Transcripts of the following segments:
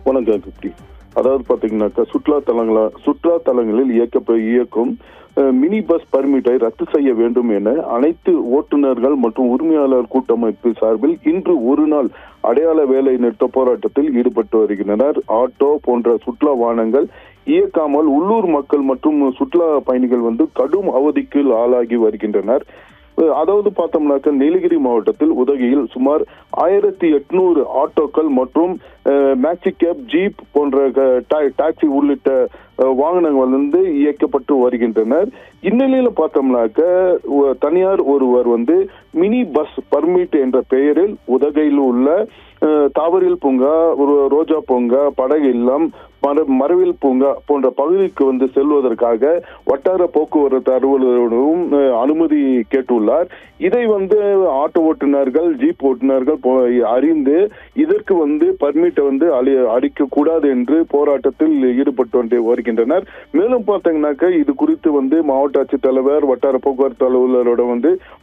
வணக்கம் கிப்டி. அதாவது பாத்தீங்கன்னாக்கா சுற்றுலா தலங்களில் இயக்கும் மினி பஸ் பர்மிட்டை ரத்து செய்ய வேண்டும் என அனைத்து ஓட்டுநர்கள் மற்றும் உரிமையாளர் கூட்டமைப்பு சார்பில் இன்று ஒரு நாள் அடையாள வேலை நிறுத்த போராட்டத்தில் ஈடுபட்டு வருகின்றனர். ஆட்டோ போன்ற சுற்றுலா வாகனங்கள் இயக்காமல் உள்ளூர் மக்கள் மற்றும் சுற்றுலா பயணிகள் கடும் அவதிக்கு ஆளாகி வருகின்றனர். அதாவது பார்த்தோம்னாக்க நீலகிரி மாவட்டத்தில் உதகையில் சுமார் 1800 ஆட்டோக்கள் மற்றும் மேக்ஸி கேப், ஜீப் போன்ற டாக்ஸி உள்ளிட்ட வாகனங்கள் இயக்கப்பட்டு வருகின்றனர். இந்நிலையில பார்த்தோம்னாக்க தனியார் ஒருவர் மினி பஸ் பர்மிட் என்ற பெயரில் உதகையில் உள்ள தாவரியல் பூங்கா, ரோஜா பூங்கா, படகு இல்லம், மரவில் பூங்கா போன்ற பகுதிக்கு செல்வதற்காக வட்டார போக்குவரத்து அலுவலரிடம் அனுமதி கேட்டுள்ளார். இதை ஆட்டோ ஓட்டுநர்கள், ஜீப் ஓட்டுநர்கள் அறிந்து இதற்கு பர்மிட்டை அளிக்க கூடாது என்று போராட்டத்தில் ஈடுபட்டு வருகின்றனர். மேலும் பார்த்தீங்கன்னாக்க இது குறித்து மாவட்ட ஆட்சித்தலைவர், வட்டார போக்குவரத்து அலுவலரோட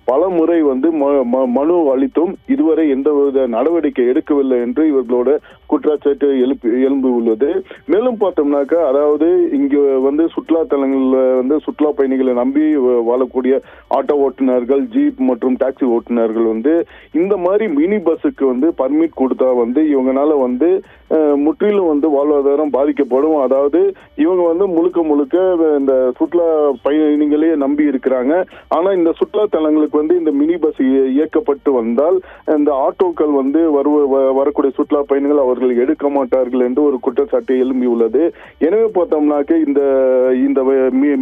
பல முறை மனு அளித்தும் இதுவரை எந்தவித நடவடிக்கை எடுக்கவில்லை என்று இவர்களோட குற்றச்சாட்டு எழும்பி உள்ளது. மேலும் பார்த்தோம்னாக்க அதாவது இங்க சுற்றுலா தலங்கள்ல சுற்றுலா பயணிகளை நம்பி வாழக்கூடிய ஆட்டோ ஓட்டுநர்கள், ஜீப் மற்றும் டாக்ஸி ஓட்டுநர்கள் இந்த மாதிரி மினி பஸ்ஸுக்கு பர்மிட் கொடுத்தா இவங்கனால முற்றிலும் வாழ்வாதாரம் பாதிக்கப்படும். அதாவது இவங்க முழுக்க இந்த சுற்றுலா பயணிகளே நம்பி இருக்கிறாங்க. ஆனா இந்த சுற்றுலா தலங்களுக்கு இந்த மினி பஸ் இயக்கப்பட்டு வந்தால் இந்த ஆட்டோக்கள் வரக்கூடிய சுற்றுலா பயணிகள் அவர்கள் எடுக்க மாட்டார்கள் என்று ஒரு குற்றச்சாட்டு எழும்பி உள்ளது. எனவே பார்த்தோம்னாக்க இந்த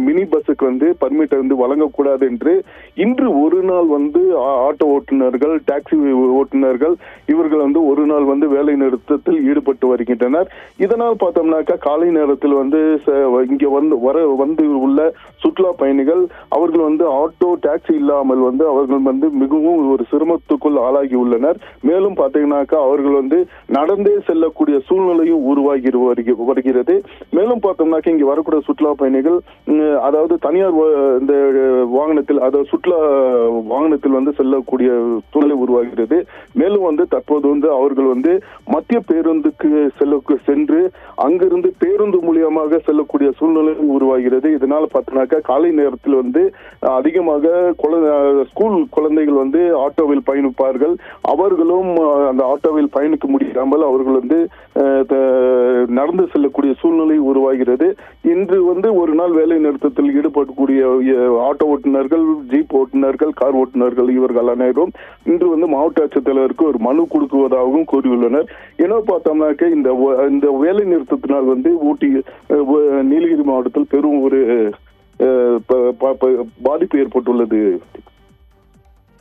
மினி பஸ்ஸுக்கு பர்மிட் வழங்கக்கூடாது என்று இன்று ஒரு நாள் ஆட்டோ ஓட்டுநர்கள், டாக்ஸி ஓட்டுநர்கள் இவர்கள் ஒரு நாள் வேலை நிறுத்தத்தில் ஈடுபட்டு வருகின்றனர். இதனால் பார்த்தோம்னாக்க காலை நேரத்தில் இங்க உள்ள சுற்றுலா பயணிகள் அவர்கள் ஆட்டோ, டாக்ஸி இல்லாமல் அவர்கள் மிகவும் ஒரு சிரமத்துக்குள் ஆளாகி உள்ளனர். மேலும் பார்த்தீங்கன்னாக்கா அவர்கள் நடந்தே செல்லக்கூடிய சூழ்நிலையும் உருவாகி வருகிறது. மேலும் பார்த்தோம்னாக்க இங்க வரக்கூடிய சுற்றுலா பயணிகள் அதாவது தனியார் இந்த வாகனத்தில், அதாவது சுற்றுலா வாகனத்தில் செல்லக்கூடிய சூழ்நிலை உருவாகிறது. மேலும் தற்போது அவர்கள் மத்திய பேருந்துக்கு சென்று அங்கிருந்து பேருந்து மூலியமாக செல்லக்கூடிய சூழ்நிலை உருவாகிறது. இதனால பார்த்தோம்னாக்க காலை நேரத்தில் அதிகமாக ஸ்கூல் குழந்தைகள் ஆட்டோவில் பயணிப்பார்கள். அவர்களும் அந்த ஆட்டோவில் பயணிக்க முடியாமல் அவர்கள் நடந்து செல்லக்கூடிய சூழ்நிலை உருவாகிறது. இன்று ஒரு நாள் வேலை நிறுத்தத்தில் ஈடுபடக்கூடிய ஆட்டோ ஓட்டுநர்கள், ஜீப் ஓட்டுநர்கள், கார் ஓட்டுநர்கள் இவர்கள் அனைவரும் இன்று மாவட்ட ஆட்சித்தலைவருக்கு ஒரு மனு கொடுக்குவதாகவும் கூறியுள்ளனர். ஏன்னா பார்த்தோம்னாக்க இந்த வேலை நிறுத்தத்தினால் ஊட்டி, நீலகிரி மாவட்டத்தில் பெரும் ஒரு பாதிப்பு ஏற்பட்டுள்ளது.